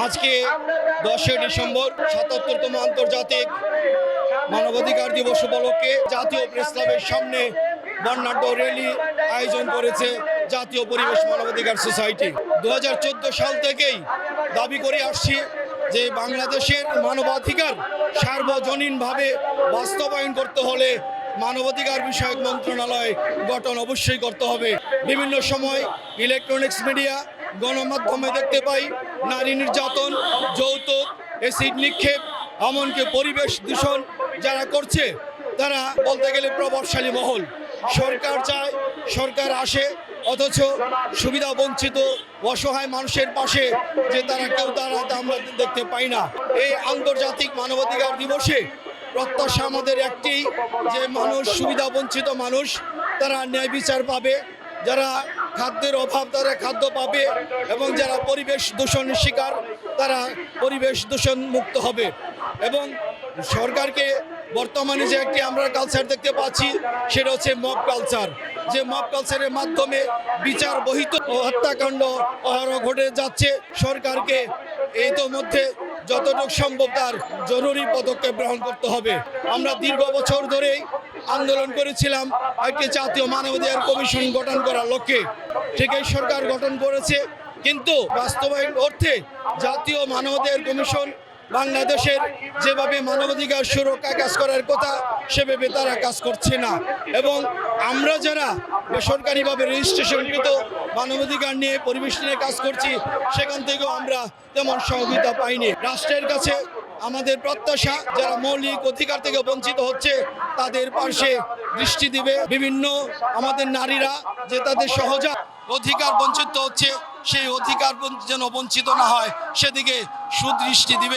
আজকে 10 ডিসেম্বর ৭৭তম আন্তর্জাতিক মানবাধিকার দিবস উপলক্ষে জাতীয় প্রেস ক্লাবের সামনে বর্ণাঢ্য র্যালি আয়োজন করেছে জাতীয় পরিবেশ মানবাধিকার সোসাইটি। 2014 সাল থেকেই দাবি করে আসছি যে বাংলাদেশের মানবাধিকার সার্বজনীনভাবে বাস্তবায়ন করতে হলে মানবাধিকার বিষয়ক মন্ত্রণালয় গঠন অবশ্যই করতে হবে। বিভিন্ন সময় ইলেকট্রনিক্স মিডিয়া গণমাধ্যমে দেখতে পাই নারী নির্যাতন, যৌতুক, অ্যাসিড নিক্ষেপ, এমনকি পরিবেশ দূষণ যারা করছে তারা বলতে গেলে প্রভাবশালী মহল। সরকার চায়, সরকার আসে, অথচ সুবিধা বঞ্চিত অসহায় মানুষের পাশে যে তারা কেউ দাঁড়াতে আমরা দেখতে পাই না। এই আন্তর্জাতিক মানবাধিকার দিবসে প্রত্যাশা আমাদের একটি, যে মানুষ, সুবিধা বঞ্চিত মানুষ, তারা ন্যায় বিচার পাবে, যারা খাদ্যের অভাব তারা খাদ্য পাবে, এবং যারা পরিবেশ দূষণের শিকার তারা পরিবেশ দূষণ মুক্ত হবে। এবং সরকারকে বর্তমানে যে একটি আমরা কালচার দেখতে পাচ্ছি সেটা হচ্ছে মব কালচার, যে মব কালচারের মাধ্যমে বিচার বহিত হত্যাকাণ্ড অহরহ ঘটে যাচ্ছে। সরকারকে ইতোমধ্যে যতটুকু সম্ভব তার জরুরি পদক্ষেপ গ্রহণ করতে হবে। আমরা দীর্ঘ বছর ধরেই আন্দোলন করেছিলাম একটি জাতীয় মানবাধিকার কমিশন গঠন করার লক্ষ্যে। ঠিকই সরকার গঠন করেছে, কিন্তু বাস্তবায়ন অর্থে জাতীয় মানবাধিকার কমিশন বাংলাদেশের যেভাবে মানবাধিকার সুরক্ষা কাজ করার কথা সেভাবে তারা কাজ করছে না। এবং আমরা যারা বেসরকারিভাবে রেজিস্ট্রেশনকৃত মানবাধিকার নিয়ে, পরিবেশ নিয়ে কাজ করছি, সেখান থেকেও আমরা তেমন সহযোগিতা পাইনি। রাষ্ট্রের কাছে আমাদের প্রত্যাশা যারা মৌলিক অধিকার থেকে বঞ্চিত হচ্ছে তাদের পাশে দৃষ্টি দিবে। বিভিন্ন আমাদের নারীরা যে তাদের সহজাত অধিকার বঞ্চিত হচ্ছে, সেই অধিকার যেন বঞ্চিত না হয় সেদিকে সুদৃষ্টি দিবে।